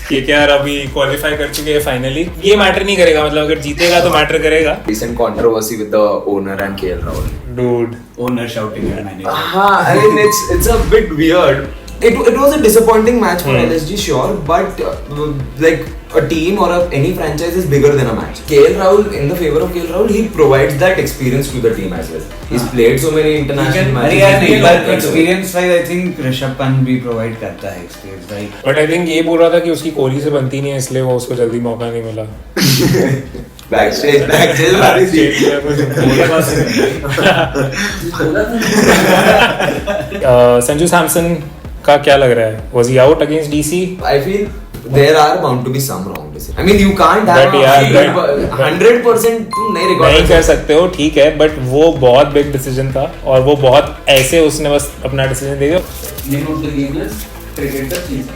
KKR अभी qualify कर चुके हैं फाइनली. ये मैटर नहीं करेगा, मतलब अगर जीतेगा तो मैटर करेगा. Recent controversy with the owner and KL Rahul. Dude. Owner shouting at manager. I mean it's a bit weird. It was a disappointing match for LSG, sure, but like a team or any franchise is bigger than a match. KL Rahul, in the favor of KL Rahul, he provides that experience to the team as well. He's played so many international matches. But experience wise, I think Rishabh Pant भी provide करता है experience, right? But I think ये बोल रहा था कि उसकी कोहली से बनती नहीं है, इसलिए वो उसको जल्दी मौका नहीं मिला. Backstage संजू सैमसन का क्या लग रहा है? Was he out against DC? I feel there are bound to be some wrong decisions. I mean you can't have 100% तुम नहीं रिकॉर्ड नहीं कर सकते हो, ठीक है, बट वो बहुत बिग डिसीजन था और वो बहुत ऐसे उसने बस अपना डिसीजन दे दिया. Name of the game is Cricketer Cheese.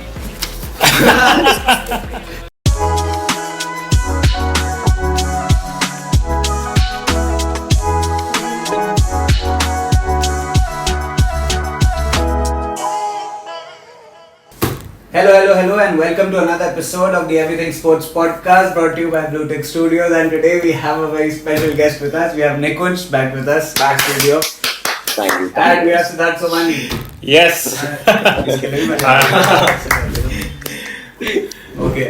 Hello, and welcome to another episode of the Everything Sports Podcast brought to you by Blue Tech Studios. And today we have a very special guest with us. We have Nikunj back with us, back studio. Thank you. And we have Siddharth Somani. Yes. Okay,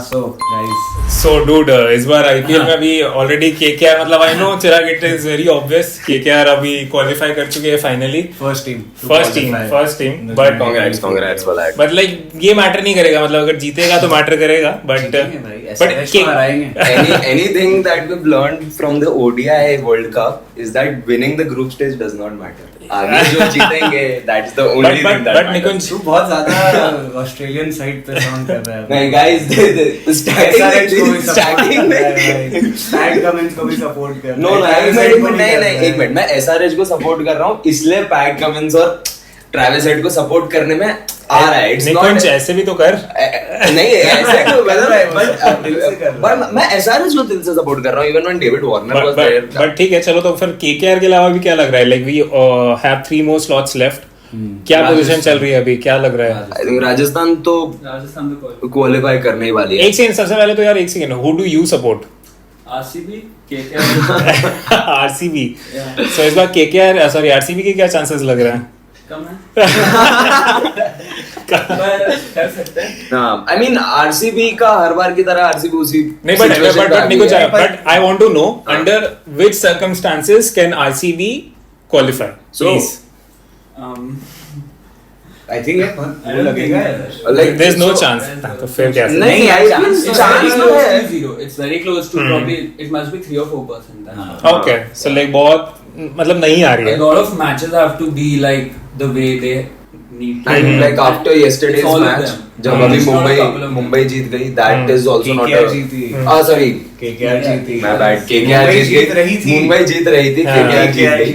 so guys. So dude, इस बार IPL में अभी already KKR, मतलब I know Chirag, it is very obvious, KKR अभी qualify कर चुके हैं finally. First team, but Congrats for that. But like ये matter नहीं करेगा, मतलब अगर जीतेगा तो मैटर करेगा, but anything that we've learned from the ODI World Cup is that winning the group stage does not matter. आगे जो जीतेंगे, that's the only thing that matters. निकुंज तू बहुत ज़्यादा ऑस्ट्रेलियन साइड पे साउंड कर रहा है. नहीं guys, starting में पैट कमिंस को भी सपोर्ट कर. नहीं एक मिनट, मैं SRH को सपोर्ट कर रहा हूँ, इसलिए पैट कमिंस और ट्रैविस हेड को सपोर्ट करने में आ रहा है. निकुंज ऐसे भी तो कर. नहीं ऐसे पर मैं SRH को दिल से सपोर्ट कर रहा हूँ, even when David Warner was there. But ठीक है, चलो तो फिर KKR के अलावा भी क्या लग रहा है? Like we have 3 more slots left. क्या पोजीशन चल रही है अभी, क्या लग रहा है? आई थिंक राजस्थान तो क्वालीफाई करने ही वाली है. एक सेकंड, सबसे पहले तो यार एक second, who do you support? RCB, KKR. RCB. सो इस बार KKR सॉरी RCB के क्या चांसेस लग रहा है? कम है. कर सकते हैं. हाँ, I mean RCB का हर बार की तरह RCB उसी नहीं, but I want to know under which circumstances can RCB qualify? Please. I think वो लगेगा. Like there's no chance. तो फिर क्या? नहीं It's very close to probably it must be 3 or 4%. Okay, so like बहुत मतलब नहीं आ रही है. A lot of matches have to be like the way they need to. And like after yesterday's match, जब अभी मुंबई जीत गई, that is also not a. Sorry, KKR जीती. My bad. KKR जीत रही थी. मुंबई जीत रही थी. KKR जीत गई.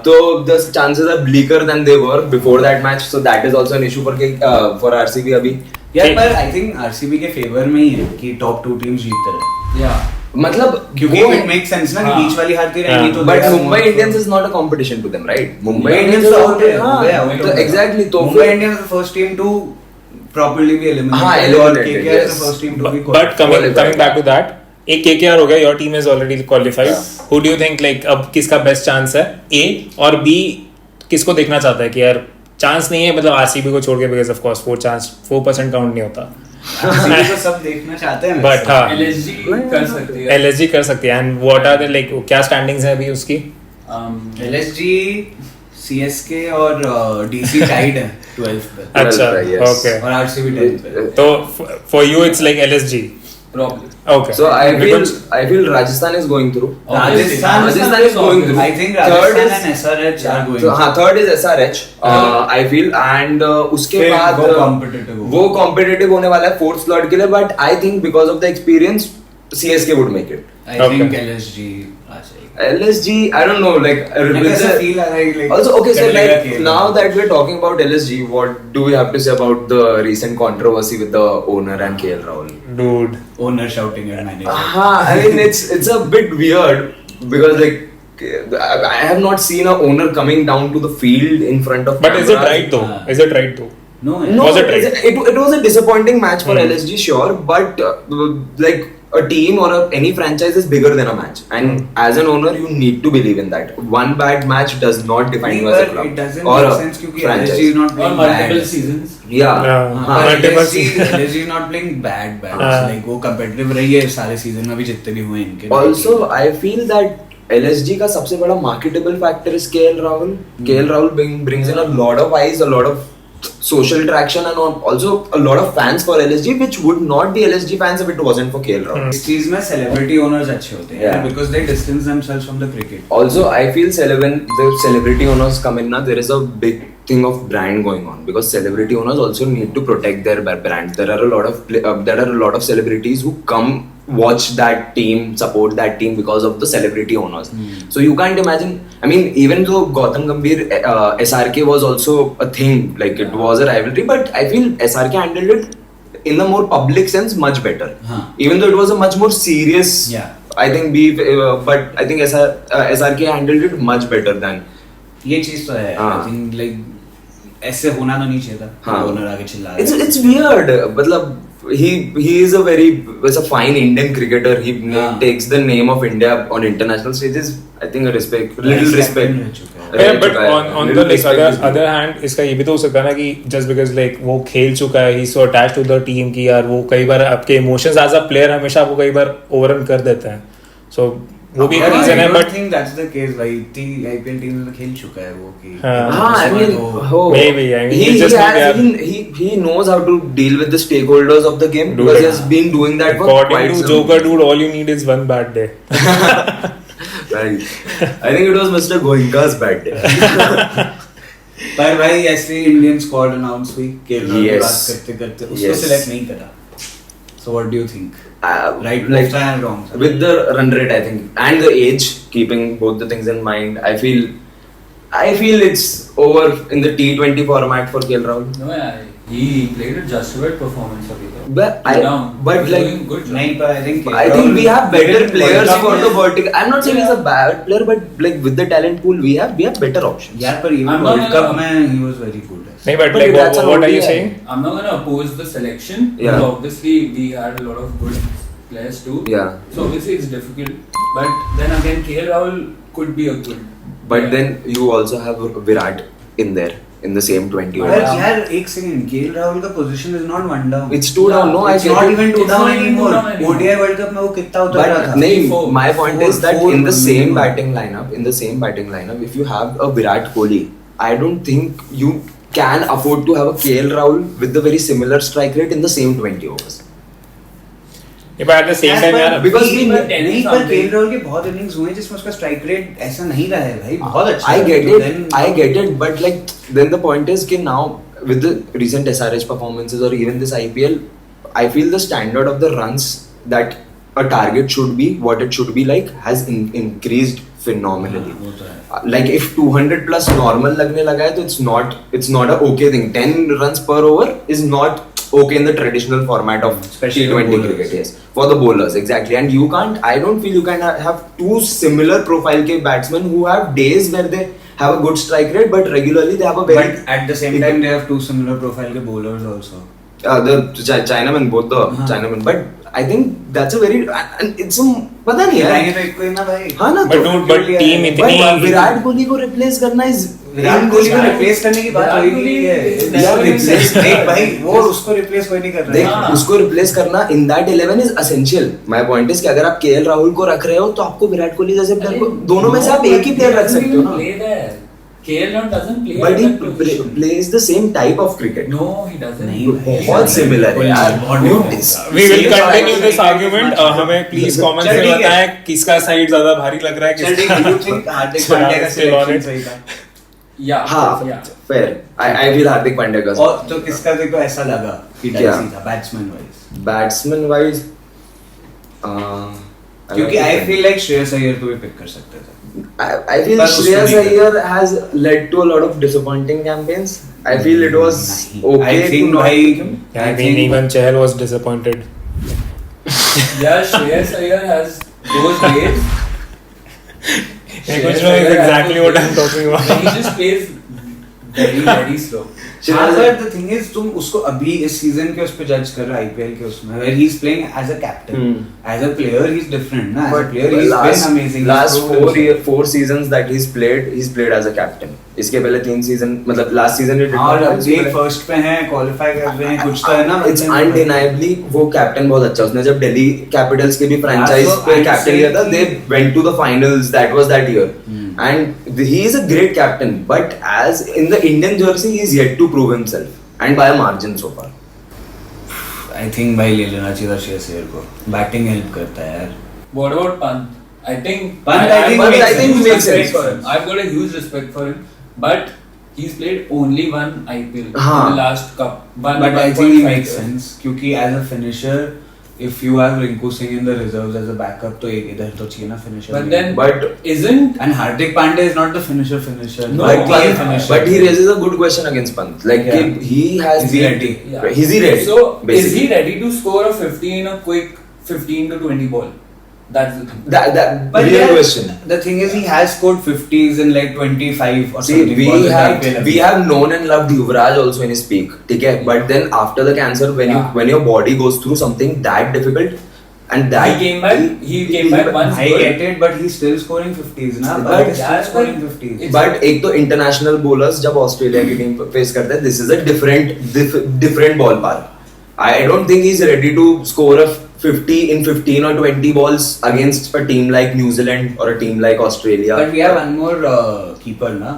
तो the chances are bleaker than they were before that match, so that is also an issue for RCB अभी. यार पर I think RCB के फेवर में ही है कि top 2 टीम्स जीतते रहे. Yeah. मतलब क्योंकि it makes sense ना कि बीच वाली हारती रहेंगी तो. But Mumbai Indians is not a competition to them, right? Mumbai Indians तो out है. Exactly. तो Mumbai Indians is the first team to properly be eliminated. और KKR is the first team to be qualified. But coming back to that, एक KKR हो गया, your team is already qualified. Who do you think like अब किसका best chance है? A और B किसको देखना चाहता है कि यार चांस नहीं है, मतलब RCB को छोड़ के, because of course 4% काउंट नहीं होता. RCB को सब देखना चाहते हैं. But हाँ, LSG कर सकती है. LSG कर सकती है. And what are the like क्या standings हैं अभी उसकी? LSG CSK और DC tied है 12th पे. अच्छा, okay. और RCB 10th पे. तो for you it's like LSG. Probably. Okay. So I feel Rajasthan is going through. Rajasthan is going through. I think Rajasthan and SRH are going through. हाँ, third is SRH. I feel and उसके बाद वो competitive होने वाला है 4th slot के लिए, but I think because of the experience CSK would make it. I think LSG. LSG, I don't know, like also okay. So like now that we're talking about LSG, what do we have to say about the recent controversy with the owner and KL Rahul? Dude, owner shouting at manager. I mean it's a bit weird because like I have not seen a owner coming down to the field in front of. But is it right though? Is it right though? No, No, Was it right? it was a disappointing match for Hmm. LSG, sure, but like a team or any franchise is bigger than a match, and as an owner, you need to believe in that. One bad match does not define you as a club it doesn't or make a sense because franchise. LSG is not Or playing multiple bad. seasons. Yeah. Yeah. हाँ, Multiple LSG seasons. LSG is not playing bad हाँ. like वो competitive रही है सारे season में भी जितने भी हुए इनके. Also, I feel that LSG का सबसे बड़ा marketable factor is KL Rahul. KL Rahul brings in a lot of eyes, a lot of social traction, and also a lot of fans for LSG, which would not be LSG fans if it wasn't for KL Rahul. इस चीज में celebrity owners अच्छे होते हैं Yeah. because they distance themselves from the cricket. Also, I feel when the celebrity owners come in, there is a big thing of brand going on, because celebrity owners also need to protect their brand. There are a lot of celebrities who come watch that team, support that team because of the celebrity owners. So you can't imagine. I mean, even though Gautam Gambhir, SRK was also a thing, like it was a rivalry, but I feel SRK handled it in a more public sense much better. Even though it was a much more serious, Yeah. I think but I think SRK handled it much better than. ये चीज तो है. हाँ. I think like ऐसे होना तो नहीं चाहिए था. हाँ. Owner आगे चिल्ला रहा है. It's weird. मतलब he is a fine Indian cricketer. He हाँ. takes the name of India on international stages. I think little respect. captain रह चुका है. Yeah, but रह चुका है. on Little the like respect is due. other hand इसका ये भी तो हो सकता है ना कि just because like वो खेल चुका है, he's so attached to the team कि यार वो कई बार आपके emotions as a player हमेशा आपको कई बार overrun कर देते हैं. So वो भी एक I reason है, don't but think that's the case भाई. IPL टीम में खेल चुका है वो कि. हाँ, I mean, Maybe, I mean, he, it's just he, like has they been, he knows how to deal with the stakeholders of the game, Dude, because he has been doing that for according quite to some Joker dude, all you need is one bad day. Right. I think it was Mr. Goenka's bad day. पर भाई ऐसे Indian squad announce हुई KL Rahul की Yes. बात करते करते उसको Yes. Select नहीं करा. So what do you think? Right, like, left and wrong. with the run rate, I think, and the age, keeping both the things in mind, I feel it's over in the T20 format for KL Rahul. No, yeah, he played a justified performance of it. But He's like, doing good job. नहीं पर I think I think we have better World players Cup for में- the vertical. I'm not saying he's a bad player, but like with the talent pool we have better options. यार पर even I'm not World gonna- Cup में he was very good. नहीं, but But like that's a what are you ODI. saying? I'm not gonna oppose the selection. Yeah. But obviously, we had a lot of good players too. Yeah. So obviously it's difficult. But then again, KL Rahul could be a good. But player. then you also have Virat in there in the same 20 यार overs. यार एक second KL Rahul का position is not one down. It's two down. No, I It's get not it. even two It's down not even two anymore. down anymore. ODI world cup में वो कितना उतर रहा But था. nahin, Four. my point is that Four in the same minimum. batting lineup, if you have a Virat Kohli, I don't think you can afford to have a KL Rahul with the very similar strike rate in the same 20 overs. Yeah, but at the same time यार because नहीं, we- पर नहीं पर KL Rahul के बहुत innings हुए जिसमें उसका स्ट्राइक रेट ऐसा नहीं रहा है भाई. बहुत अच्छा. I get तो it. then- I get it. But like, then the point is that now with the recent SRH performances or even this IPL, I feel the standard of the runs that a target should be, what it should be like, has increased phenomenally. वो तो है. Like if 200 plus normal लगने लगा है तो it's not a okay thing. 10 runs per over is not okay in the traditional format of Especially T20 for bowlers. cricket. Yes, for the bowlers exactly. And you can't. I don't feel you can have two similar profile के batsmen who have days where they have a good strike rate, but regularly they have a very But at the same time they have two similar profile के bowlers also. the Chinaman, both the हाँ. Chinaman. But I think that's a very and it's a पता नहीं खिलाएंगे है. तो एक कोई ना भाई. हाँ ना but तो. dude, but team But इतनी विराट कोहली को replace करना is विराट कोहली को रिप्लेस करने की बात विराट हुई कोहली नहीं है. is यार, रिप्लेस देख भाई वो उसको रिप्लेस कोई नहीं कर देख रहा है. हाँ. उसको रिप्लेस करना in that 11 is essential. My point is कि अगर आप केएल राहुल को रख रहे हो तो आपको विराट कोहली जैसे प्लेयर को दोनों में से आप एक ही प्लेयर रख सकते हो ना. KL Rahul doesn't play. But at he that position. Plays the same type of cricket. No, he doesn't. नहीं, बहुत सिमिलर है यार. we will continue this argument. हमें please comments चल में ठीक है. बताएं किसका साइड ज्यादा भारी लग रहा है चल ठीक है. You think हार्दिक पांड्या का Still on सिलेक्शन it. सही था? Yeah. हाँ Yeah. Fair. I feel Hardik Pandya का और तो किसका देखो ऐसा लगा कि क्या? डाइसी था बैट्समैन वाइज. बैट्समैन वाइज क्योंकि I feel like Shreyas Iyer को भी पिक कर सकते थे. I feel पर उसको Shreyas नहीं Iyer has led to a lot of disappointing campaigns. I feel it was नहीं. okay I think to not भाई- pick him. Yeah, I mean even Chahal was disappointed. Yeah, Shreyas Iyer has those days. Nikunj knows exactly what I'm talking about. He just plays very slow. But the thing is, तुम उसको अभी इस season के उस पे जज कर रहे हो IPL के उसमें, where he's playing as a captain, as a player he's different, ना? As a player he's been amazing. Last 4 seasons that he's played as a captain. इसके पहले 3 सीजन मतलब last season he did और not अभी first पे हैं, qualify कर रहे हैं, कुछ तो है ना? It's undeniably वो कैप्टन बहुत अच्छा, उसने जब दिल्ली कैपिटल्स के भी फ्रेंचाइज पे कैप्टन लिया था, they went to the finals, that was that year. And he is a great captain, but as in the Indian jersey he is yet to prove himself and by a margin so far. I think भाई ले लेना चाहिए था श्रेयस अय्यर को, batting help करता है यार. What about Pant? I think Pant, I think makes respect sense. for him. I've got a huge respect for him, but he's played only one IPL in हाँ. the last cup. But I think it makes sense क्योंकि as a finisher, if you have Rinku Singh in the reserves as a backup, तो एक इधर तो चाहिए ना finisher. But then, But isn't and Hardik Pandya is not the finisher. No, but he raises a good question against Pant. Like he has Is he ready? Yeah. Is he ready? So basically. is he ready to score a 50 in a quick 15 to 20 ball? That's the thing. That But real yeah, question. the thing is, he has scored 50s in like 25 or See, something. we have known and loved Yuvraj also in his peak, okay? But then after the cancer, when your body goes through something that difficult, and that He came back once. I get it, but he's still scoring 50s now. But But he's still that's scoring like- 50s. But एक तो international bowlers जब Australia की team face करते हैं, this is a different ballpark. I don't think he's ready to score a 50 in 15 or 20 balls against a team like New Zealand or a team like Australia. But we have one more keeper na.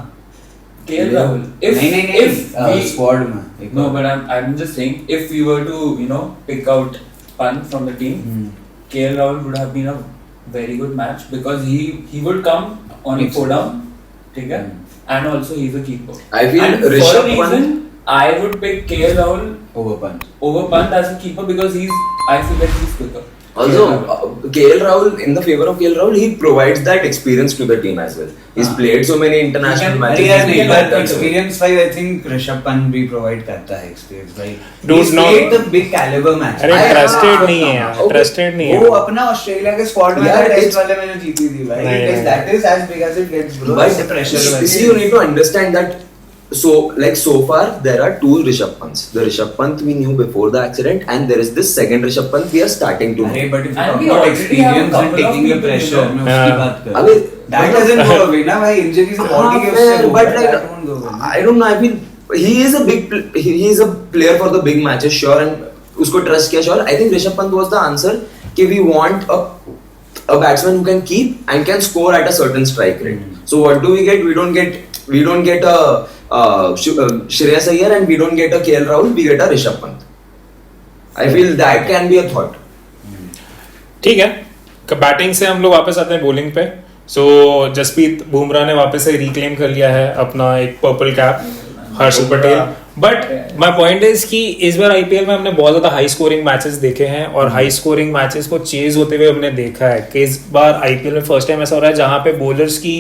KL Rahul. If we squad में एक no, और. but I'm just saying if we were to pick out Pant from the team, KL Rahul would have been a very good match because he would come on a Makes 4 sense. down, ठीक है? And also he's a keeper. I feel and for Rishabh a reason, I would pick KL Rahul over Pant. over Pant as a keeper because I feel like he's quicker. Also, KL Rahul, in the favor of KL Rahul, he provides that experience to the team as well. He's played so many international He can- matches. Yeah, he's नहीं, made but that experience wise, I think Rishabh Pant भी provide करता है experience भाई. Dude, He's no. played the big caliber match. अरे I- trusted हाँ, नहीं है हाँ, यार, okay. ट्रस्टेड नहीं वो है. अपना ऑस्ट्रेलिया के स्क्वाड में Yeah, टेस्ट it's- वाले में जो जीती थी भाई. नहीं, Because नहीं. that is as big as it gets, bro. But It's the pressure. see, you need to understand that. So far there are 2 Rishabh Pants. The Rishabh Pant we knew before the accident, and there is this second Rishabh Pant we are starting to know. अरे but if you And talk we about already have a experience and couple of taking the people, pressure, you know. मैं उसकी हाँ. बात कर. अबे That doesn't go away ना भाई. Injury से body के उससे fair, होगा. but like That won't go away. I don't know. I feel he is a player for the big matches, sure, and उसको trust किया sure. I think Rishabh Pant was the answer. कि we want a batsman who can keep and can score at a certain strike rate. So what do we get? We don't get a Shreyas Iyer and we don't get a KL Rahul. We get a Rishabh Pant. I feel that can be a thought. ठीक है, batting से हम लोग वापस आते हैं bowling पे. सो जसप्रीत बुमराह ने वापस से रिक्लेम कर लिया है अपना एक purple cap, Harshal Patel. But my point is कि इस बार आईपीएल में हमने बहुत ज्यादा हाई स्कोरिंग मैचेस देखे हैं और हाई स्कोरिंग मैचेस को चेज होते हुए हमने देखा है कि इस बार आईपीएल में फर्स्ट टाइम ऐसा हो रहा है जहां पे बॉलर्स की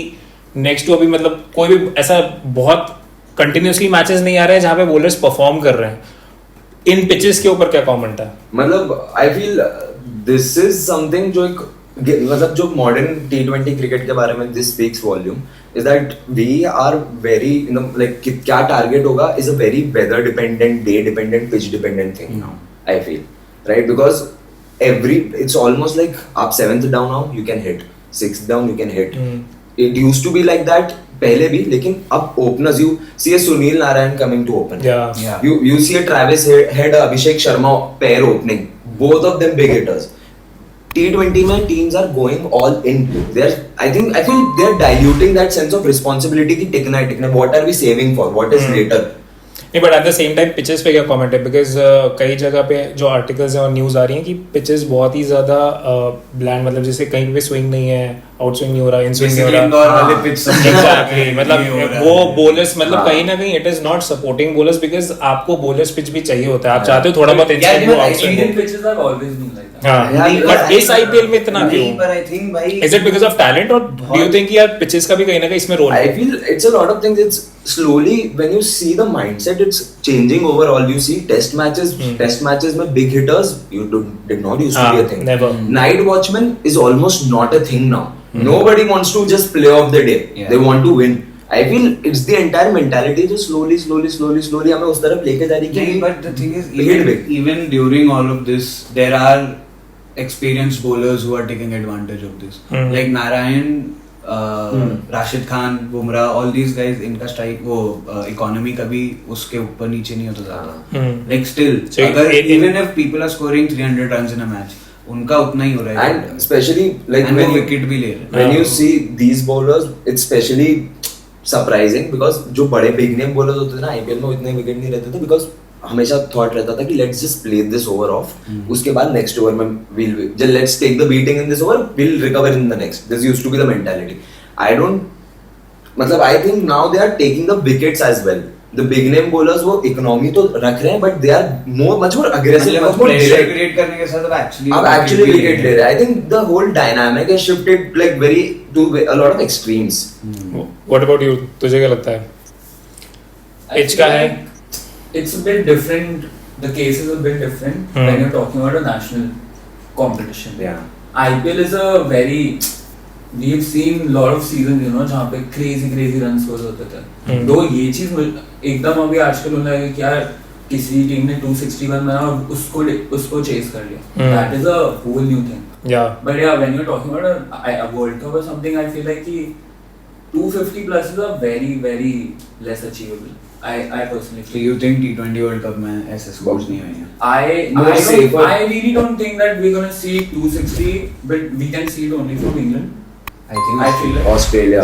नेक्स्ट टू अभी मतलब कोई भी ऐसा बहुत कंटिन्यूसली मैचेस नहीं आ रहे हैं जहां पे बॉलर्स परफॉर्म कर रहे हैं. इन पिचेस के ऊपर क्या कमेंट है? मतलब I feel this is something जो एक मतलब जो मॉडर्न T20 क्रिकेट के बारे में this speaks volume is that we are very like क्या टारगेट होगा is a very weather dependent, day dependent, pitch dependent thing now. I feel right because it's almost like आप 7th down now you can hit, 6th down you can hit. It used to be like that पहले भी, लेकिन अब openers you see a Sunil Narine coming to open. Yeah. You see a Travis Head, Abhishek Sharma pair opening. Both of them big hitters. T20 में teams are going all in. I feel they're diluting that sense of responsibility कि टिकना है टिकना. What are we saving for? What is later? नहीं, but at the same time pitches पे क्या comment है? Because कई जगह पे जो आर्टिकल्स हैं और न्यूज़ आ रही हैं कि पिचेस बहुत ही ज़्यादा ब्लैंड, मतलब जैसे कहीं पे स्विंग नहीं है, आउट स्विंग नहीं हो रहा, इन स्विंग नहीं हो रहा. इंदौर वाले pitch सब Exactly, मतलब नहीं हो रहा वो है. बॉलर्स मतलब हाँ. कहीं ना कहीं it is not supporting bowlers because आपको बॉलर्स पिच भी चाहिए होता है. आप चाहते हो थोड़ा बहुत इन स्विंग हो, आउट स्विंग Indian हो. pitches have always been like that. हाँ, नहीं, बट इस आईपीएल में इतना नहीं, क्यों? पर I think भाई is it because of talent और डू यू थिंक यार पिचेस का भी कहीं ना कहीं इसमें रोल I है? feel it's a lot of things. It's slowly when you see the mindset, it's changing overall. You see test matches में big hitters did not used to be a thing. Never. Night watchman is almost not a thing now. Nobody wants to just play off the day. Yeah. They want to win. I feel it's the entire mentality जो slowly हमें उस तरफ लेके जा रही है कि but the thing is hit big. even during all of this there are experienced bowlers who are taking advantage of this like Narayan Rashid Khan Bumrah all these guys इनका strike वो economy कभी उसके ऊपर नीचे नहीं होता था like still So अगर even if people are scoring 300 runs in a match उनका उतना ही हो रहा है and especially like and when वो you, wicket भी ले रहे हैं when you see these bowlers it's especially surprising because जो बड़े big name bowlers होते थे ना IPL में इतने wicket नहीं रहते थे because हमेशा thought रहता था कि let's just play this over off उसके बाद next over में we'll let's take the beating in this over we'll recover in the next this used to be the mentality I don't मतलब I think now they are taking the wickets as well the big name bowlers वो economy तो रख रहे हैं but they are much more aggressive much more pressure direct create करने के साथ अब actually wicket ले रहे हैं I think the whole dynamic has shifted like very to a lot of extremes What about you? तुझे क्या लगता है? I Pitch feel का है? like it's a bit different. The case is a bit different when you're talking about a national competition. yeah IPL is a very we've seen lot of seasons जहाँ पे crazy run scores होते थे. दो ये चीज एकदम अभी आजकल होने लगा कि यार किसी टीम ने 261 बना और उसको चेस कर लिया. That is a whole new thing. Yeah. But yeah, when you're talking about a World Cup or something, I feel like कि 250 plus is a very less achievable. I personally So feel. you think T20 World Cup में ऐसे scores नहीं आएंगे? More safer. I really don't think that we're gonna see 260, but we can see it only from England. I think I feel like Australia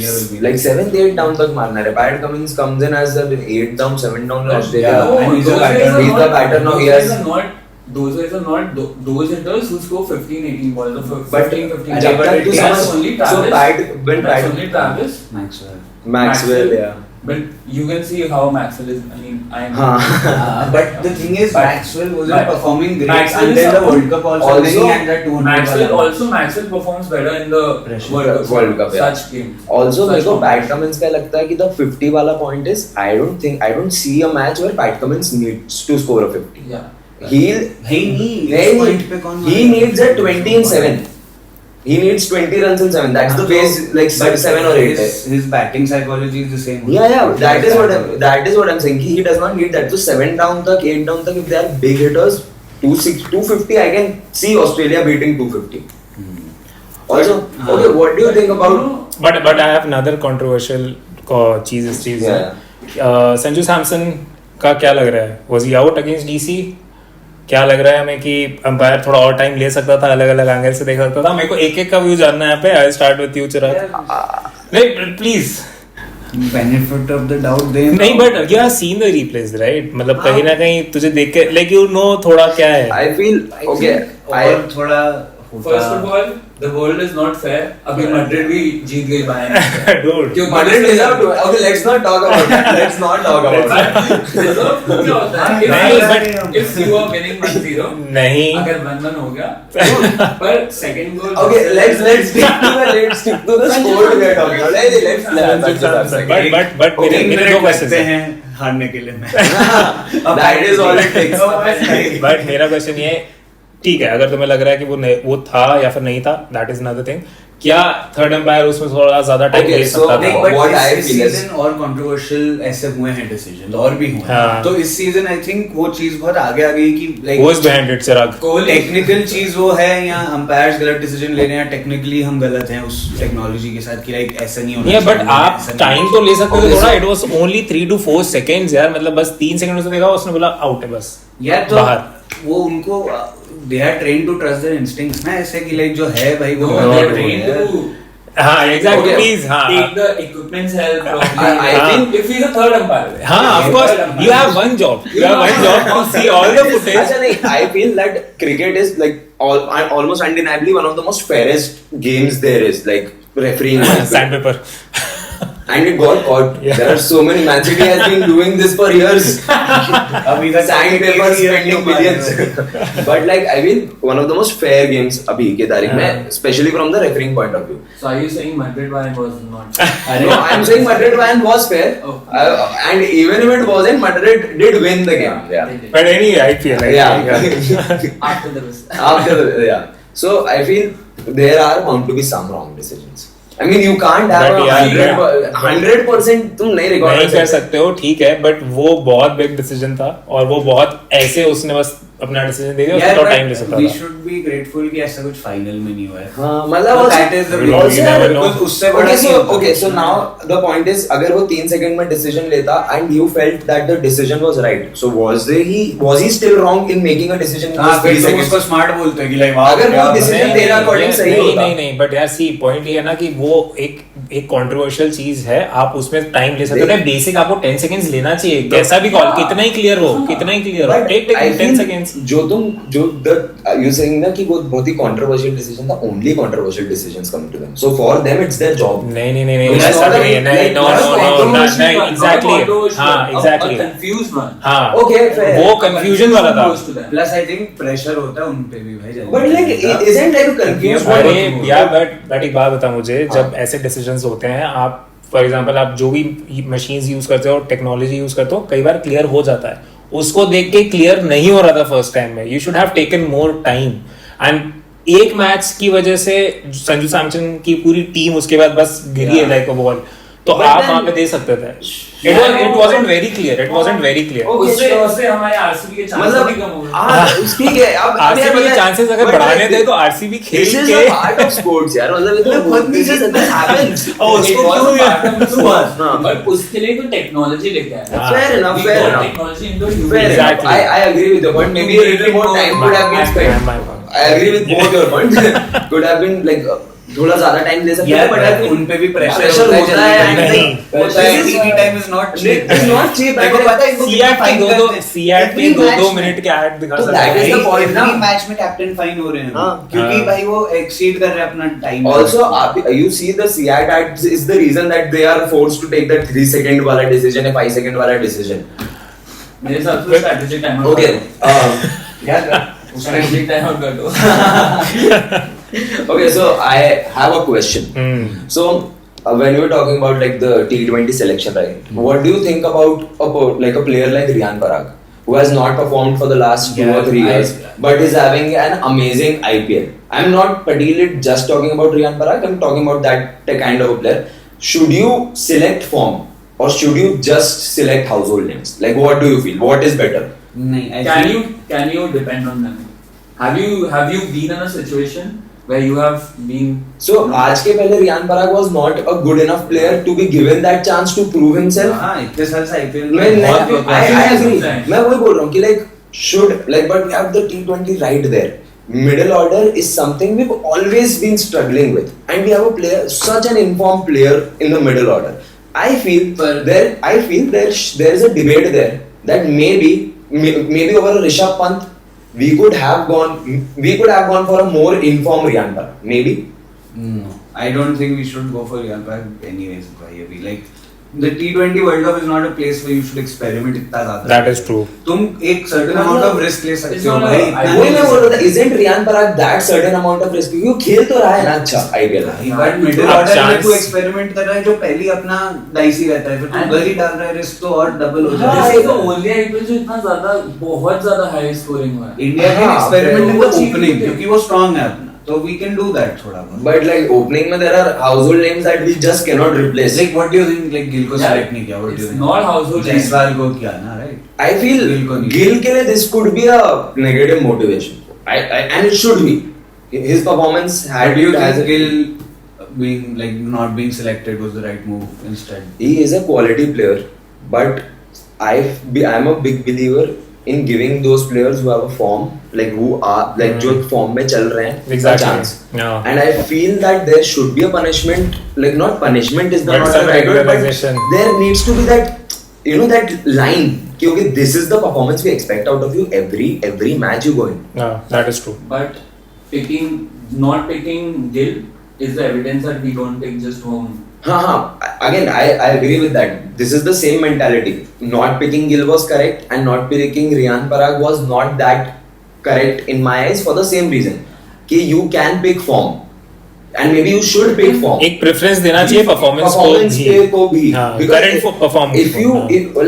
will be like 7th 8th down तक मारना है Pat Cummins comes in as an 8th down 7th down Australia Yeah. And he's a those batter. guys are He's the not- batter now, those he guys has- are not. Those guys are not those hitters who score 15, 18 balls or But 15, 15. जब but तक to that's समझ- only so Travis. when That's Pat only Travis. Maxwell. yeah But you can see how Maxwell is. I mean, But the thing is, But- Maxwell wasn't but performing great Maxwell until is the World Cup also. Then he had that 200 Maxwell performs better in the Pressure. World Cup, yeah. such game. Also मेरे को Such Pat Cummins का लगता है कि the 50 वाला point is I don't see a match where Pat Cummins needs to score a 50 Yeah. he needs a 20 in 7 he needs 20 runs in 7 that's the base like 7 or 8 His batting psychology is the same. yeah that is what I'm saying he does not need that so 7 down तक 8 down तक if they are big hitters 250 I can see Australia beating 250 also okay what do you think about But I have another controversial चीज इस चीज में संजू सैमसन का क्या लग रहा है was he out against DC क्या लग रहा है हमें कि अंपायर थोड़ा और टाइम ले सकता था अलग अलग एंगल से देख सकता था मेरे को एक का व्यू जानना है यहाँ पे आई स्टार्ट विद यू चिराग नहीं please Benefit of the doubt they नहीं but you have seen the replace right मतलब कहीं ना कहीं तुझे देख के लाइक यू नो थोड़ा क्या है I feel okay और थोड़ा First of all, the world is not fair. अभी मैड्रिड भी जीत गई बायर्न dude क्यों Madrid deserve to okay let's not talk about that let's not talk about that नहीं, but- if you are winning 1-0 नहीं अगर 1-1 हो गया पर second goal okay let's stick to the score we are talking about but मेरे दो question हैं हारने के लिए मैं that is all it takes but मेरा क्वेश्चन ये ठीक है अगर तुम्हें लग रहा है कि वो था या फिर नहीं था दैट इज अनदर थिंग क्या थर्ड एम्पायर उसमें थोड़ा ज्यादा टाइम Okay, ले so सकता नहीं, था but what I इस feel is- सीजन और कंट्रोवर्शियल ऐसे हुए हैं डिसीजन और भी हुए हाँ। हैं तो इस सीजन आई थिंक वो चीज बहुत आगे आ गई कि Who is behind it Chirag technical चीज वो है या अंपायर्स गलत डिसीजन ले रहे हैं टेक्निकली हम गलत हैं उस टेक्नोलॉजी के साथ कि लाइक ऐसा नहीं होना Yeah, but चाहिए, आप ऐसा नहीं टाइम होना तो ले सकते थे Okay, थोड़ा so- it was only 3 to 4 seconds यार मतलब बस 3 सेकंड उसने देखा उसने बोला आउट है बस चाहिए। यार तो बाहर वो उनको they are train to trust their instincts ना ऐसे कि लाइक जो है भाई वो No, गलत they're हो trained गया। to हाँ एग्जैक्टली Okay. प्लीज हाँ take the equipment's help properly. I think- if he's a third umpire. हाँ of course you have one job to see all the footage अच्छा नहीं I feel that cricket is like almost undeniably one of the most fairest games there is like refereeing sandpaper and it got caught Yeah. there are so many Man City has been doing this for years अब इधर sandpaper spending billions but like I mean one of the most fair games अभी के तारीख में especially from the refereeing point of view So are you saying Madrid Bayern was not? no I'm saying Madrid Bayern was fair Oh. and even if it wasn't Madrid did win the game yeah but anyway IPL After the after the, yeah so I feel there are bound to be some wrong decisions I mean, you can't have But a यार, 100% तुम नहीं record नहीं कर सकते हो, ठीक है, but वो बहुत बिग डिसीजन था और वो बहुत ऐसे उसने बस अपना डिसीजन दे दिया, उसको तो टाइम ले सकता we था. should be grateful कि ऐसा कुछ फाइनल में नहीं हुआ है. हाँ, मतलब So also- that is the You also never know. because उससे बड़ा Okay, नहीं so होता. okay, so now the point is, अगर वो 3 सेकंड में डिसीजन लेता and you felt that the decision was right, so was he still wrong in making a decision in हाँ, those फिर 3 तुम seconds? उसको स्मार्ट बोलते हो कि like वाह, अगर वो क्या decision बना। तेरा according सही नहीं होता. नहीं नहीं, बट यार सी पॉइंट ये है ना कि वो एक कंट्रोवर्शियल चीज है, आप उसमें टाइम ले सकते हो. बेसिक आपको 10 सेकंड्स लेना चाहिए, कैसा भी कॉल, कितना ही क्लियर हो, कितना ही क्लियर हो, But take I 10 feel seconds. जो you saying ना कि वो बहुत ही controversial decision था, only controversial decisions come to them, so for them it's their job. नहीं नहीं नहीं नहीं, It's ऐसा not नहीं है, a- नहीं, like, no not a no no, controversial नहीं, one, exactly, हाँ exactly, confused one. हाँ, Okay, fair. वो कंफ्यूजन वाला था. Close to them. Plus I think pressure होता है उन पे भी भाई. But like, isn't like a confused one? अरे यार, बट एक बात बता मुझे, जब ऐसे डिसीजंस होते हैं, आप फॉर एग्जांपल आप जो भी मशीन्स यूज करते हो, टेक्नोलॉजी यूज करते हो, कई बार क्लियर हो जाता है. उसको देख के क्लियर नहीं हो रहा था फर्स्ट टाइम में, you should have taken more time. And एक मैच की वजह से संजू सैमसन की पूरी टीम उसके बाद बस गिरी है लाइक अ बॉल, तो But आप then- वहां पे दे सकते थे. It wasn't very clear, it wasn't very clear. उससे हमारे आरसीबी के चांसेस भी कम हो गए. मतलब ठीक है, अब आरसीबी के चांसेस अगर बढ़ाने थे तो आरसीबी खेल This is के a part of sports यार, मतलब ये तो बहुत this happens. और उसको क्यों यार? हाँ. But उसके लिए तो टेक्नोलॉजी लेके आया. हाँ. Fair enough, We fair got enough. technology into human. Fair enough. Exactly. I agree with your point. Maybe a little more time could have been spent. I agree with both your points. Could have been like थोड़ा ज्यादा time दे सकते यार हैं, but but उन पे भी pressure pressure होता है and नहीं. like होता है. TV time is not cheap. It's not cheap. देखो पता है इनको कितना सीएट के fine दो करते हैं. सीएट के Every दो match में. मिनट के ऐड दिखा तो सकते that is हैं. the point ना. Every match में कैप्टन फाइन हो रहे हैं हाँ. क्योंकि हाँ. भाई वो एक्सीड कर रहे हैं अपना time. Also, you see the CIAT ads is the reason that they are forced to take that 3 second वाला decision या 5 second वाला decision. मेरे हिसाब से strategic time out Okay. करो. Strategic time out कर दो. Okay, so I have a question. So when we were talking about like the T20 selection, right? What do you think about like a player like Riyan Parag, who has not performed for the last 2 or 3 years, but is having an amazing IPL? I'm not particularly just talking about Riyan Parag. I'm talking about that kind of a player. Should you select form or should you just select household names? Like, what do you feel? What is better? नहीं. I Can think- you depend on them? Have you been in a situation where you have been? So आज के पहले Riyan Parag was not a good enough player to be given that chance to prove himself. हाँ, इतने साल से IPL मैं में बहुत I agree. है. मैं वही बोल रहा हूँ कि like should like but we have the T20 right there. Middle order is something we've always been struggling with, and we have a player, such an informed player in the middle order. I feel there is a debate there that maybe over a Rishabh Pant we could have gone for a more informed Riyan Parag. Maybe. No, I don't think we should go for Riyan Parag anyways. भाई अभी like the T20 World Cup is not a place where you should experiment इतना ज़्यादा. That is true. तुम एक certain amount of risk ले सकते It's हो not भाई. a- इतना वही नहीं मैं ले बोल रहा सकते. था, isn't Riyan Parag that certain amount of risk? क्योंकि वो खेल तो रहा है ना अच्छा IPL में. But middle अब order में chance- तू experiment कर रहा है जो पहले ही अपना डाइसी रहता है, फिर तू And- उधर ही डाल रहा है, risk तो और double हो This जाता is है. the only IPL जो इतना ज़्यादा बहुत ज़्यादा high scoring हुआ है. India can हाँ, experiment in वो the चीज़ opening भी है. क्योंकि वो strong है अपना, तो we can do that थोड़ा बहुत. But like opening में there are household names that we just cannot replace. Like what do you think? Like Gill को Yeah, select नहीं किया. What do you it's think? not household name. Jaiswal को किया ना, right? I feel Gill को नहीं. Gill के लिए this could be a negative motivation. And it should be. His performance had But do you has think Gill being like not being selected was the right move instead? he is a quality player, but I'm a big believer in giving those players who have a form, like who are like जो form में चल रहे हैं, a Exactly. chance. Yeah. And I feel that there should be a punishment, like not punishment is the But not some the right word, regularization. but there needs to be that, you know, that line. क्योंकि this is the performance we expect out of you every match you go in. Yeah, that is true. But not picking Gill is the evidence that we don't pick just home. Again, I agree with that. This is the same mentality. Not picking Gill was correct, and not picking Riyan Parag was not that correct in my eyes for the same reason. कि you can pick form, and maybe you should pick form. एक preference देना चाहिए performance को भी. हाँ, Because current performance if you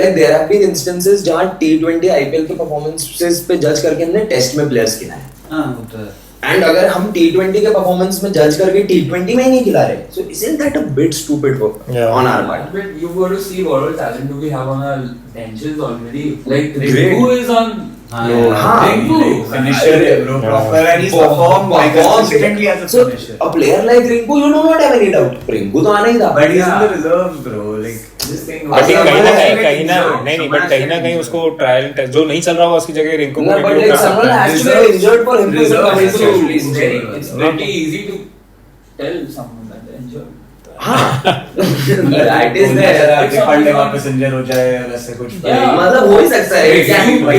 like there have been instances जहाँ T20 IPL के performances पे जज करके हमने टेस्ट में players गिना है. हाँ होता है. एंड अगर हम T20 के परफॉर्मेंस में जज करके T20 में ही नहीं खिला रहे, so isn't that a bit stupid on our part? But you got to see what all talent do we have on our benches already. Like Great. Rinku is on. Rinku. Finisher है bro, proper, and he's performed like consistently as a So finisher. a player like Rinku, you do not have any doubt. Rinku तो आना ही था. But he's in the reserves, bro. Like This thing. I think कहीं ना injured. नहीं but कहीं ना कहीं उसको ट्रायल जो नहीं चल रहा होगा उसकी जगह Rinku No, but like someone has to get injured for him to Reserve come into. especially is very It's pretty easy to tell someone that they're injured. That is there. Hardik Pandya वापस इंजर हो जाए वैसे कुछ Yeah. मतलब हो ही सकता है.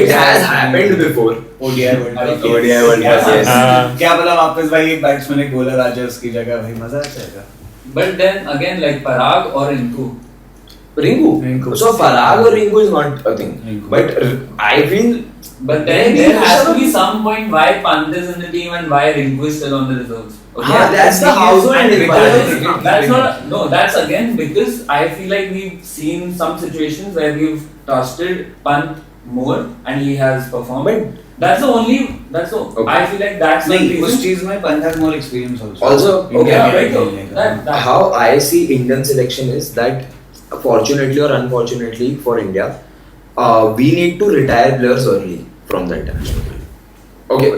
It has happened before. ODI World Cup. ODI World Cup, yes. क्या पता वापस भाई एक बैट्समैन एक बॉलर आ जाए उसकी जगह, भाई मजा आ जाएगा. But then again, like Parag or Rinku. Rinku. So Farag or Rinku is not a thing. Rinku. But I feel. But then there has to be some point why Pant is in the team and why Rinku is still on the reserves. Yeah, that's the household And requirement. because that's not no. That's again because I feel like we've seen some situations where we've trusted Pant more and he has performed. But That's the only. That's the. Okay. I feel like that's the नहीं उस reason. चीज में Pant has more experience also. Also, okay, Yeah, India right. में So खेलने का. that how I see Indian selection is that, fortunately or unfortunately for India, we need to retire players early from the international team. Okay,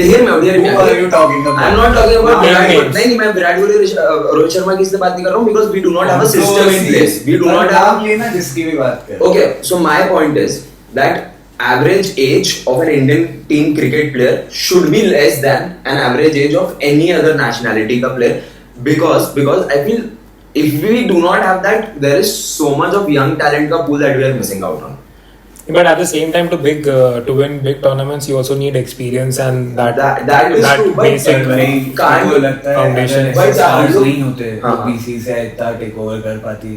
hear me out. Hear me Who out. are you talking about? I'm not talking about Name Virat Kohli. names. नहीं मैं विराट कोहली रोहित शर्मा की इसलिए बात नहीं कर रहा हूँ because we do not have a system in place. We do not have. नाम लेना जिसकी भी बात कर. Okay, so my point is that average age of an Indian team cricket player should be less than an average age of any other nationality ka player because I feel if we do not have that, there is so much of young talent ka pool that we are missing out on. But at the same time, to win big tournaments, you also need experience and That is true, but basic भाई can't- को लगता है foundation. अगर But ऐसे stars look- नहीं होते हाँ, तो BC से इतना टेक ओवर कर पाती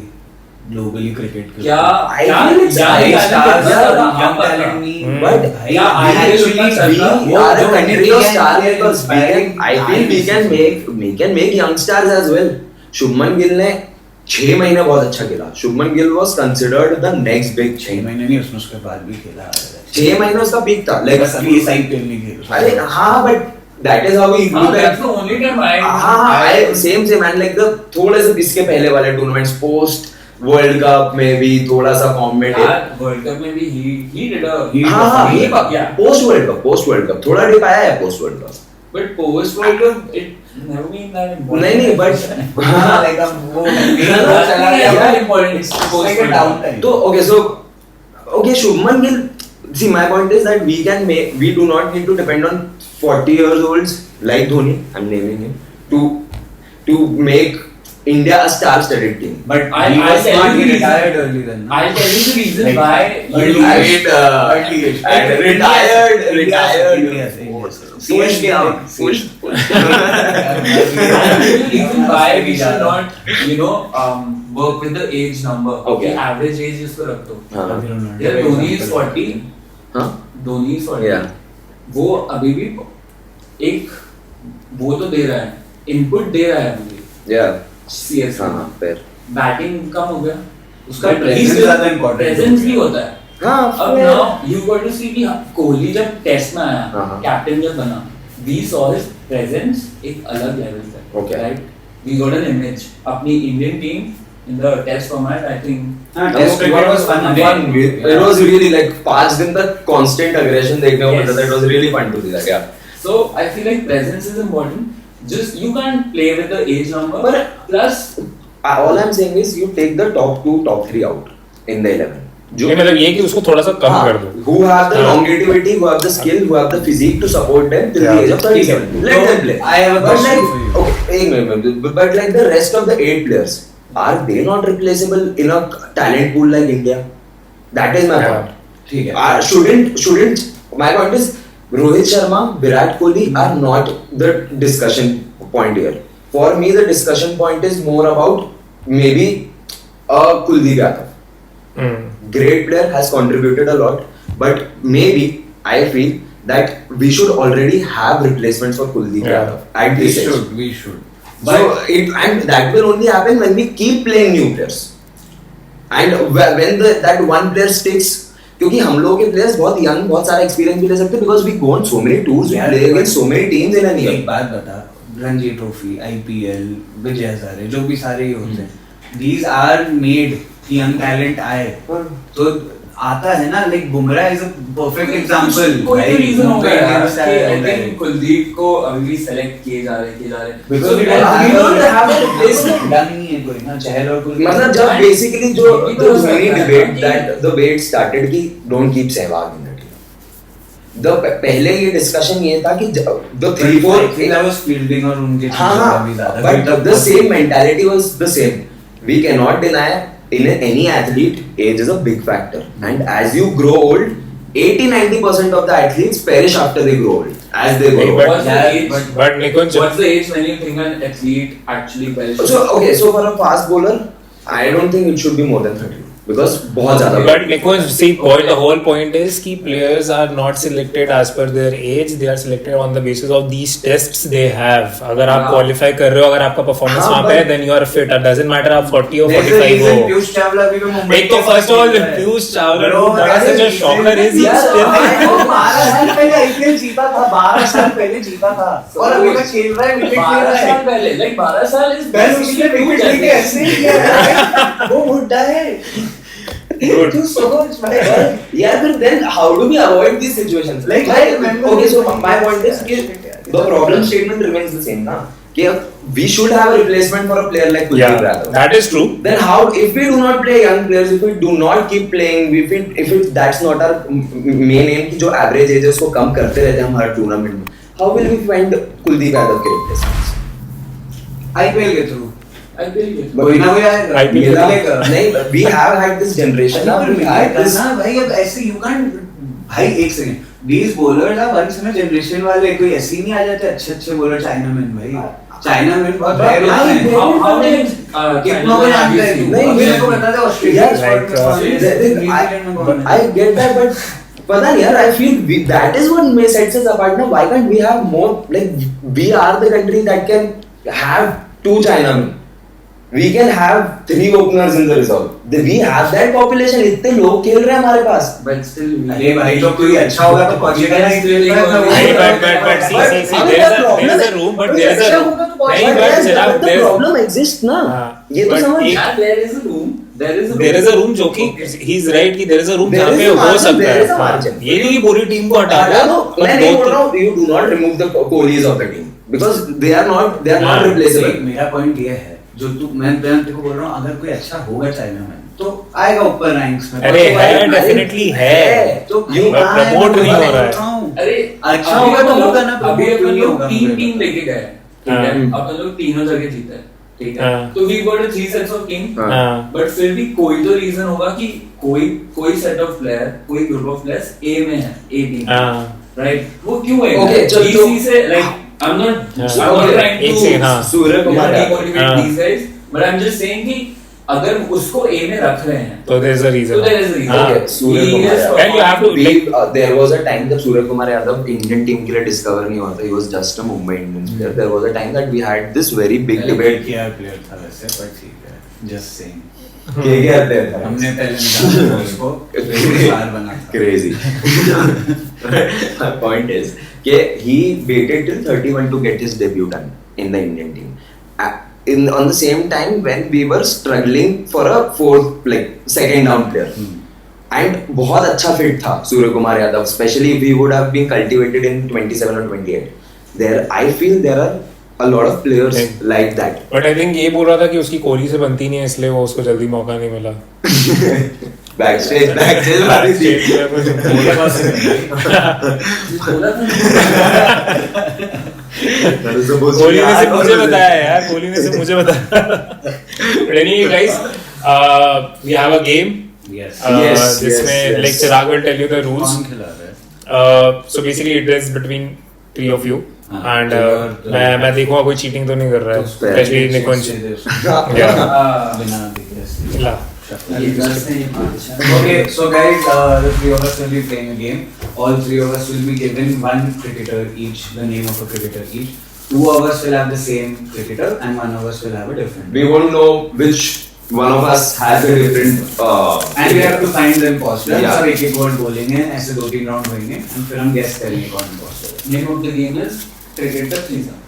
ग्लोबली क्रिकेट के. क्या I क्या feel it's क्या high talent stars, इतना ज्यादा young आता talent था? नहीं. But Yeah, we actually we वो are a जो country of Indian star players makers. I feel we can make young stars as well. Shubman Gill ने 6 महीने बहुत अच्छा खेला. Shubman Gill was considered the next big 6 thing. महीने नहीं उसने उसके बाद भी खेला. 6 महीने उसका पीक था. Like बस अभी इस IPL नहीं खेला. अरे हाँ, but that is how we हाँ, look that's at. the only time हाँ, same and like the थोड़े से इसके पहले वाले tournaments post World Cup में भी थोड़ा सा form में dip. यार वर्ल्ड कप में भी he did a हाँ, he yeah. post World Cup थोड़ा dip आया है post World Cup. But post World Cup it never been that important. नहीं but हाँ like अब वो चला गया Yeah. very important. It's like post a World down Cup. time. तो okay, Shubman Gill. See, my point is that we do not need to depend on 40 years olds like Dhoni. I'm naming him to make India a star-studded team. But I'll he was tell not you the retired reason. early then. I'll tell you the reason Like, why early you age. Early age. Retired. India's. Pushed down. Pushed. I'll tell you the reason why we should not work with the age number. Okay. The average age इसको रख दो. हाँ. Yeah, Dhoni is 40. हाँ? Dhoni is 40. Yeah. वो अभी भी एक वो तो दे रहा है इनपुट दे रहा है अभी Yeah. सीएस हाँ, fair. बैटिंग कम हो गया उसका But presence rather important. Presence भी होता है हाँ, अब fair. Now you got to see कि कोहली जब टेस्ट में आया हाँ. कैप्टन जब बना वी सॉ हिज प्रेजेंस एक अलग लेवल पे Okay. Right we got an image अपनी Indian team in the test format I think Test cricket was fun. It was really like 5 दिन तक constant aggression देखने को मिलता था. It was really fun to do that. Yeah. so I feel like presence is important just you can't play with the age number But- plus All I'm saying is you take the top 2, top 3 out in the 11. ये मतलब ये कि उसको थोड़ा सा कम कर दो. Who have the हाँ. longevity, who have the skill, who have the physique to support them till Yeah. the age of 37. Let them play. I have a But question like, for you. okay, एक minute, but like the rest of the 8 players, are they not replaceable in a talent pool like India? That is my Yeah. point. ठीक है. Shouldn't my point is Rohit Sharma, Virat Kohli are not the discussion point here. For me, the discussion point is more about maybe Kuldeep Yadav. Great player, has contributed a lot, but maybe I feel that we should already have replacements for Kuldeep Yeah. Yadav at We this age. should. We should. And that will only happen when we keep playing new players. And when that one player sticks, क्योंकि हम लोगों के players बहुत young, बहुत सारा experience भी ले सकते हैं because we go on so many tours, we play against so many teams in an एक ईयर. बात बता, रणजी ट्रॉफी, आईपीएल, विजय हजारे, जो भी सारे ही होते हैं, these are made कि young talent आए, तो आता है ना, like Bumrah is a perfect example. कोई तो रीजन होगा यार Because कि I think कुलदीप को अभी भी सेलेक्ट किए जा रहे we So don't have a replacement. Done नहीं है कोई ना, चहल और कुलदीप. मतलब जब बेसिकली जो ये भी तो the many है debate कि- that the way it started कि don't keep Sehwag in the team. The पहले ये डिस्कशन ये था कि the 3-4 I think that was fielding और उनके हाँ चीज़ों का हाँ भी ज़्यादा. but the same mentality was the same. We cannot deny in any athlete age is a big factor, and as you grow old 80-90% of the athletes perish after they grow old as they grow But- old. What's the Yeah, age? But Nikunj, What's the age when you think an athlete actually perishes? So okay, so for a fast bowler I don't think it should be more than 30 because बहुत ज़्यादा but Nikunj, see, the whole point is कि players are not selected as per their age. They are selected on the basis of these tests they have. अगर आप हाँ. qualify कर रहे हो, अगर आपका performance हाँ, वहाँ पे है, but- then you are fit. It doesn't matter आप 40 हो, There's a 45 reason हो. पीयूष चावला भी मुंबई एक तो first of all, Piyush Chawla, Bro, that is such a shocker. Is he यार, still? वो 12 साल पहले आईपीएल जीता था, 12 साल पहले जीता था, और अभी तक खेल रहा है, विकेट ले 12 रहा साल है. पहले, like 12 साल is बस उसने विकेट लेके ऐसे ही किया है, वो बुड्ढा है. Good. तू सोच भाई. Yeah, but then how do we avoid these situations? Like, I remember okay, so this- my point is कि the problem statement remains the same, ना? कि we should have a replacement for a player like Kuldeep Yeah, Yadav. that is true. Then how if we do not play young players, if we do not keep playing, if it that's not our main aim कि जो average age है उसको कम करते रहते हैं हम हर tournament में, how will we find Kuldeep Yadav के replacements? आईपीएल के थ्रू IPL के कोई ना कोई आएगा. IPL ये मेरा- लेगा. नहीं, we have had this generation now. We had this. करना भाई, अब ऐसे you can't. भाई एक second, these bowlers are once in a generation वाले, कोई ऐसे ही नहीं आ जाते अच्छे बॉलर. चाइनामैन भाई, चाइनामैन बहुत rare होते हैं. How many कितनों को जानते हैं तू? नहीं, मेरे को बता दे ऑस्ट्रेलिया Yeah, स्क्वाड में कौन है? न्यूजीलैंड में कौन है? I get that, but पता नहीं यार, I feel that is what sets us apart. Now, why can't we have more? Like we are the country that can have 2 Chinamen. We can have 3 openers in the reserve. We have that population. इतने लोग खेल रहे हैं हमारे पास. But still, अरे भाई, तो कोई अच्छा होगा तो पहुंचेगा ना. नहीं, but see, there is a room, but there is a room. नहीं, but Chirag, the there's- problem exists ना. हाँ, ये तो but समझ. एक- there is a room. there is a room जो कि he is right कि there is a room There जहाँ is पे a हो margin, सकता there is a है. margin. ये नहीं कि पूरी टीम को हटा हटा दो, दो. मैं नहीं बोल रहा हूँ you do not remove the Kohlis of the team because they are not हाँ, replaceable. मेरा पॉइंट ये है, जो तू मैं तेरे को बोल रहा हूँ, अगर कोई अच्छा होगा चाइना में तो आएगा ऊपर रैंक्स में. अरे तो है, भाई, definitely है. तो You but promote नहीं हो रहा है. अरे अच्छा अभी होगा तो अपन लोग- होगा ना, अभी promote अपन नहीं लोग होगा 3 मुझे टीम लगता है. लेके गए, ठीक है, हाँ. अपन लोग तीनों जगह जीते हैं, ठीक है, हाँ. तो we got 3 sets of team. हाँ. बट फिर भी कोई तो रीजन होगा कि कोई सेट ऑफ प्लेयर, कोई ग्रुप ऑफ प्लेयर्स ए में है, ए टीम, हाँ. राइट? वो क्यों है? Okay, चल तो- BC से like I'm not हाँ. I'm not trying एक to second, हाँ. सूर्य कुमार यादव. demotivate हाँ. these guys, but I'm just saying कि अगर उसको ए में रख रहे हैं तो there is a reason. तो there is a reason. हाँ. Okay, Surya He Kumar is Yadav. And you have to like There was a time that Surya Kumar Yadav Indian team के लिए discover नहीं हुआ था. He was just a Mumbai Indians player. There was a time that we had this very big debate. KKR player था वैसे, पर ठीक है, just saying. KKR player था. हमने पहले निकाला था उसको, स्टार बना था. Crazy. My point is कि he waited till 31 to get his debut done in the Indian team. On the same time when we were struggling for a second down player. And बहुत अच्छा fit था Surya Kumar Yadav, especially if he would have been cultivated in 27 or 28. I feel there are a lot of players like that. But I think ये बोल रहा था कि उसकी कोहली से बनती नहीं है, इसलिए वो उसको जल्दी मौका नहीं मिला. Backstage वाली थी. बोला था कोहली ने सिर्फ मुझे बताया यार, कोहली ने सिर्फ मुझे बताया. But anyway guys, we have a game. Yes. जिसमें like Chirag will tell you the rules. कौन खिला रहा है? So basically it is between 3 of you. हाँ, And तो मैं देखूंगा कोई चीटिंग तो नहीं कर रहा है, especially Nikunj. Yeah. बिना दिखे. ला. ये दस है, ये 5 है. Okay, so guys, the 3 of us will be playing a game. All 3 of us will be given one cricketer each, the name of a cricketer each. 2 of us will have the same cricketer, and 1 of us will have a different. We won't know which one of us has a different. And we have to find the imposter. Yeah. सब एक word बोलेंगे, ऐसे 2-3 round होंगे, and फिर हम guess करेंगे कौन imposter है. Name of the game is Cricketer Threesome.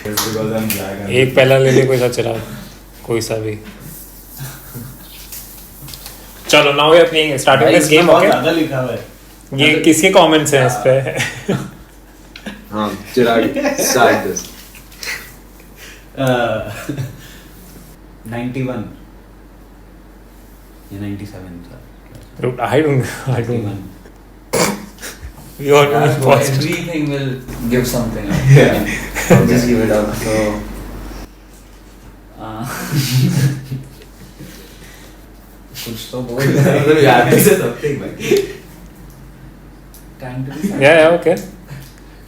Because I'm black. एक पहला ले ले कोई सा चिराग, कोई सा भी. चलो now we are playing starting this game, बहुत okay? ज़्यादा लिखा हुआ है. ये किसके comments हैं इस पे? हाँ, चिराग, start this. 91 या 97 था. I don't. 91. We all know So imposter. everything will give something. Yeah. I'll just give it up. So, कुछ तो बोल. You have to say something, man. time to be Yeah, okay.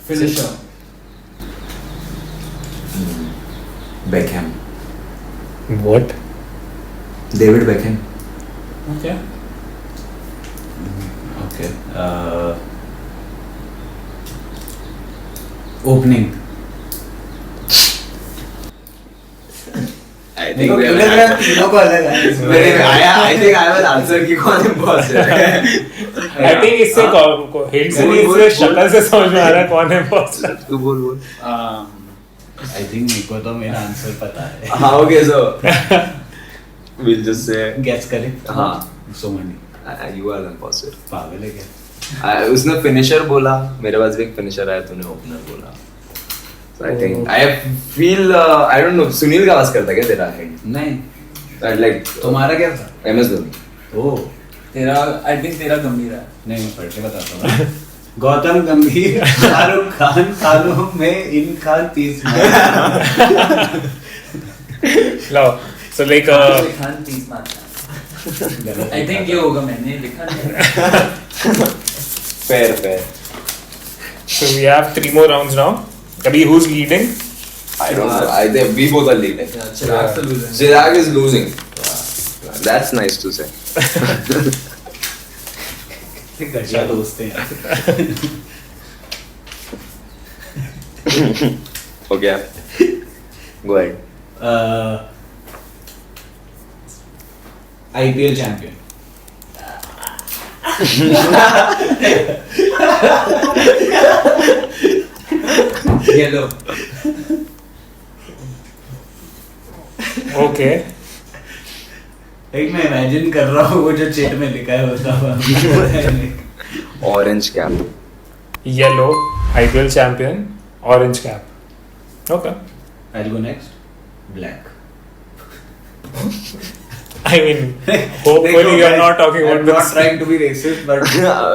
finisher. Beckham. What? David Beckham. Okay. Okay. Opening. I मेरे को लग रहा है तीनों को अलग है. I think I will answer कि कौन imposter है. I think इससे hint से नहीं, इससे शक्ल से समझ में आ रहा है कौन है imposter. तू बोल. I think मेरे को तो मेरा आंसर पता है. हाँ, okay, so we'll just say Guess करे. हाँ. Somni. You are the imposter. पागल है क्या? उसने finisher बोला, मेरे पास भी एक finisher आया, तूने opener बोला. So I think I feel I don't know. Sunil का आवाज करता क्या तेरा hint? नहीं. Like तुम्हारा क्या था? MS धोनी. ओह. तेरा I think तेरा गंभीर है. नहीं मैं पढ़ के बताता हूँ. गौतम गंभीर, शाहरुख खान, खानों में इनका 30 Now, so like खान 30 मारता है. I think ये होगा, मैंने लिखा नहीं. Fair. so we have 3 more rounds now. Abhi who's leading? I don't know. I think we both are leading. Yeah, Chirag to losing. Chirag is losing. That's nice to say. घटिया दोस्त हैं. Okay. Go ahead. IPL champion. Yellow. Okay. एक मैं imagine कर रहा हूँ वो जो चेट में लिखा है होता हुआ. Orange cap. Yellow, IPL champion, orange cap. Okay. I'll go next. Black. I mean, hopefully you're not talking about I'm not this. trying to be racist, but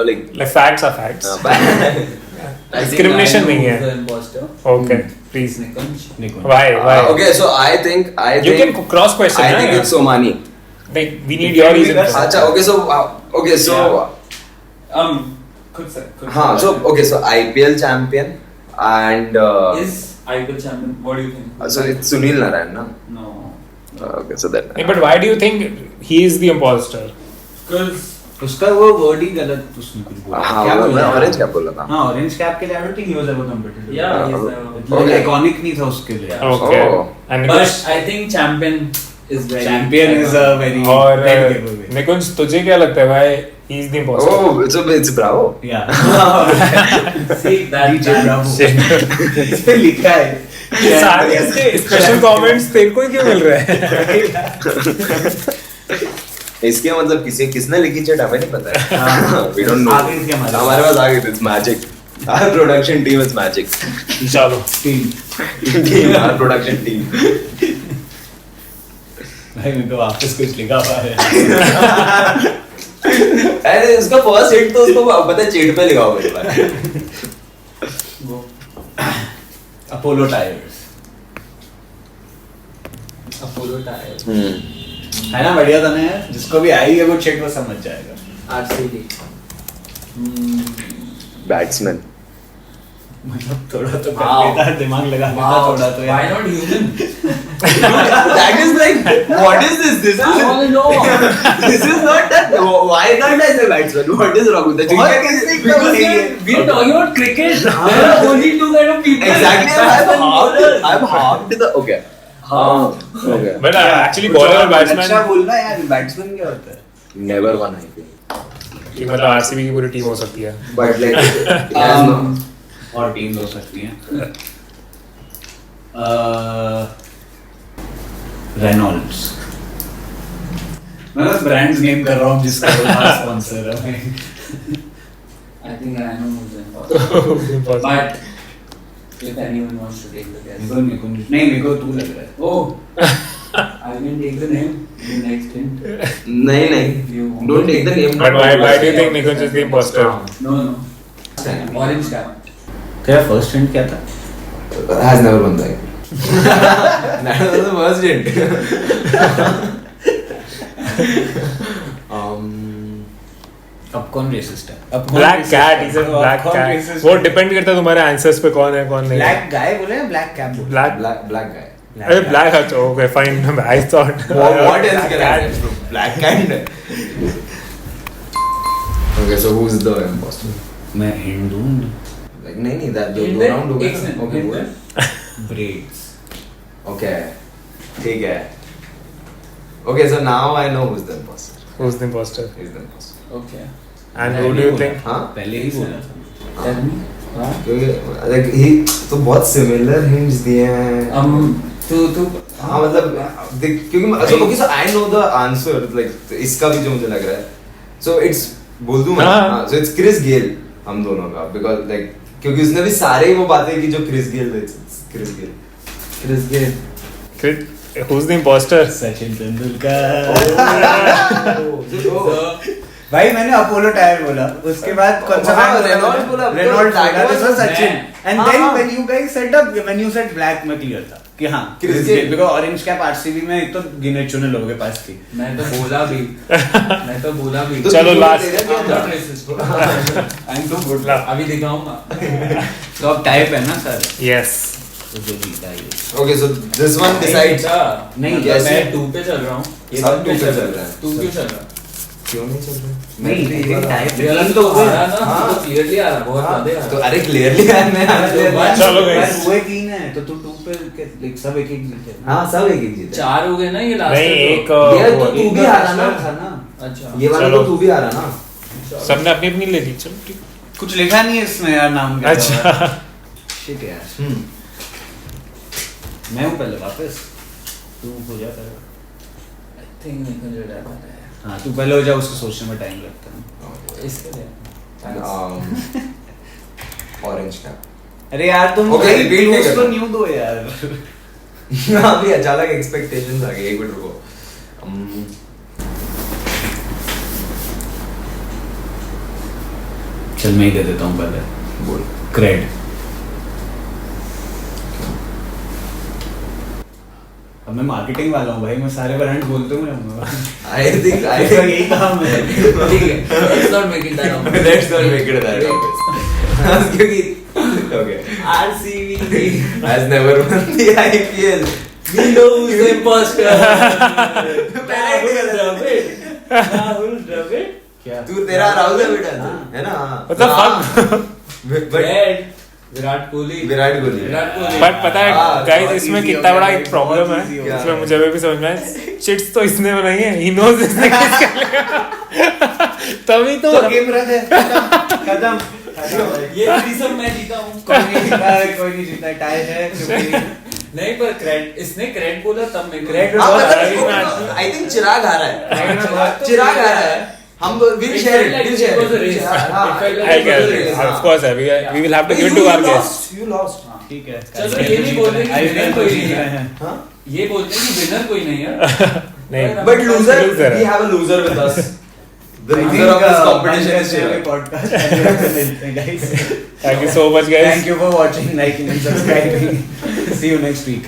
Like facts are facts. Discrimination नहीं है. The imposter. Okay, please. Nikunj. Nikunj. Why? Okay, so I think You can cross question. I think it's Somani. Like we need your reason. for that. Acha, okay, so खुद से. हाँ, so okay, so IPL champion and Is IPL champion? What do you think? so it's Sunil Narayan, na? No. Okay, so that. But why do you think he is the imposter? Because उसका वो word ही गलत उसने कुछ बोला. हाँ, क्या मैं बोला? orange cap बोला था. हाँ, ऑरेंज कैप के लिए I don't think he was ever competitive. yeah, he's Okay. the. Iconic नहीं था उसके लिए. Yeah. Okay. Oh. And But Nikunj, I think champion is very. Champion is a very और big giveaway. Nikunj, तुझे क्या लगता है भाई he is the imposter? Oh, it's Bravo. Yeah. See that. DJ Bravo. Shit. इस पे लिखा है. सारे इसके स्पेशल कमेंट्स तेरे को ही क्यों मिल रहे हैं? इसके मतलब किसने लिखी चेट हमें नहीं पता है. We don't know. आ गई थी हमारे पास आ गई थी. It's magic. Our production team is magic. चलो. Team. Our production team. भाई मैं तो वापस कुछ लिखा हुआ है. अरे इसका फर्स्ट हिट तो उसको पता है चेट पे लिखा हुआ है. Apollo Tires. Apollo Tires. है ना बढ़िया था ना यार. जिसको भी आई है वो चेक वो समझ जाएगा. RCD. Batsman. मतलब थोड़ा तो कर Wow. लेता दिमाग लगा लेता Wow. थोड़ा तो Why यार. not human? That is like, what is this? This I want to know. is not that. Why can't I say batsman? What is wrong with that? और Cricket is किसी को because नहीं है. We're talking about cricket. There are only two kind of people. exactly. Batsman and bowlers. I've harmed the. Okay. हो गया. But actually bowler और batsman अच्छा बोलना यार, बैट्समैन क्या होता है? Never won IPL. कि मतलब आरसीबी की पूरी टीम हो सकती है. But like it has no. और टीम्स हो सकती हैं. रेनॉल्ड्स. मैं बस ब्रांड्स नेम कर रहा हूँ जिसका स्पॉन्सर है. I think I know who's impossible. But if anyone wants to take the guess. नहीं, मेरे को तू लग रहा है. Oh, I can take the name. The next hint. नहीं. Don't take the name. But why do you think Nikunj is the imposter? No. Orange cap. तेरा first hint क्या था? Has never won the IPL. That was the first hint. अब कौन resist है? अब कौन Black racist cat, है? he's a अब black कौन cat. racist वो है? डिपेंड करता है तुम्हारे आंसर्स पे कौन है कौन नहीं. ब्लैक गाय बोले या ब्लैक कैप बोले? Black. Black guy. अरे black अच्छा okay fine. I thought. What else Black can I cat. say? Black cat. Okay, so who's the imposter? मैं हिंदू हूँ. Like नहीं that जो Hint दो है? round हो गए. एक second, Okay, hint बोल. है? ब्रेड्स. Okay. ठीक है. Okay, so now I know who's the imposter. Who's the imposter? He's the imposter. Okay. And who do you think? हाँ? पहले ही बोला था. Tell me. क्योंकि like he तो बहुत similar hints दिए हैं. तू हाँ मतलब क्योंकि okay so I know the answer like इसका भी जो मुझे लग रहा है. So it's बोल दूँ मैं. हाँ. So it's Chris Gayle हम दोनों का because like क्योंकि उसने भी सारे ही वो बातें की जो Chris Gayle है. Chris Gayle. Chris Gayle. Who's the imposter? Sachin Tendulkar. So भाई मैंने अपोलो टायर बोला, उसके बाद कौन सा हाँ, brand Renault बोला, Renault that बोला, this was was Sachin. And हाँ, then हाँ. when you guys said up, when you said black में clear था कि हाँ Chris Chris Gayle. Gayle, because orange cap RCB में एक तो गिने चुने लोगों के पास थी. मैं तो बोला भी. तो चलो तू last. तेरा क्या I'm था? not racist. I'm too good. अभी दिखाऊंगा. तो अब टाइप है ना सर. Yes. तो जो जीता है. Okay, so this one decides. नहीं, yes, मैं yes. 2 पे चल रहा हूँ. ये सब 1 पे 2 पे चल चल रहा रहा है. है. तू क्यों चल रहा है? क्यों नहीं चल रहा? नहीं, लेकिन टाइप रियल तीन तो तो आ हुए. रहा ना. हाँ. तो क्लियरली आ रहा. बहुत ज्यादा आ तो रहा. अरे clearly है मैं चलो guys. हुए तीन है तो तू 2 पे like सब एक एक जीते. हाँ सब एक एक जीते. 4 हो गए ना ये लास्ट. नहीं एक ये वो- तो तू भी हारा ना. था ना. अच्छा. ये वाला चलो. तो तू भी हारा ना. सबने अपनी अपनी ले ली. चलो ठीक. कुछ लिखा नहीं है इसमें यार नाम के अच्छा. अलावा. Shit यार. मैं हूँ पहले वापस. तू हो जा पहले. I think निकल जो रहा है. हाँ तू पहले हो जा, उसको सोचने में टाइम लगता है. इसके लिए. Orange cap. अरे यार तुम Okay, repeat नहीं तो करना. न्यू दो यार. अभी अचानक expectations आ गए. एक मिनट रुको. चल मैं ही दे देता हूँ पहले. बोल. क्रेड. अब मैं मार्केटिंग वाला हूँ भाई, मैं सारे ब्रांड बोलते हूँ रहूँगा. I think यही काम है. ठीक है. Let's not make it that obvious. Let's not make it that obvious. क्योंकि okay. RCB Has never won the IPL. we know who's the imposter. Rahul Dravid. क्या? तू तेरा राहुल द्रविड़ है हाँ. है ना? What the fuck? But Red. Virat Kohli. Virat Kohli. But पता है हाँ, गाइस बहुत इसमें easy कितना हो बड़ा गया, एक प्रॉब्लम बहुत है easy हो गया. इसमें मुझे भी समझ में आया. चिट्स तो इसने बनाई है. ही नोज इसने किस कर लिया. तभी तो तो गेम रद्द है. खत्म. ये सब मैं जीता हूँ. कोई नहीं जीता है, कोई नहीं जीता है. टाई है क्योंकि नहीं पर क्रेड इसने क्रेड बोला तब मेरे को. Cred हाँ, बहुत मतलब राइट में इसको- I think चिराग हारा है. बहुत- चिराग हारा है. हम will It share felt it. like We'll it share was a it. race. हाँ, It felt like I it was a guess race. of course we will have to give it to our guests. You lost. ठीक है. चलो ये नहीं बोल रहे कि winner कोई नहीं है. हाँ? ये बोलते हैं कि विनर कोई नहीं है. नहीं But loser, Loser. we have a loser with us. The I loser think, of this competition is Manchester here. podcast. Guys, Thank you so much guys. thank you for watching, liking and subscribing. See you next week.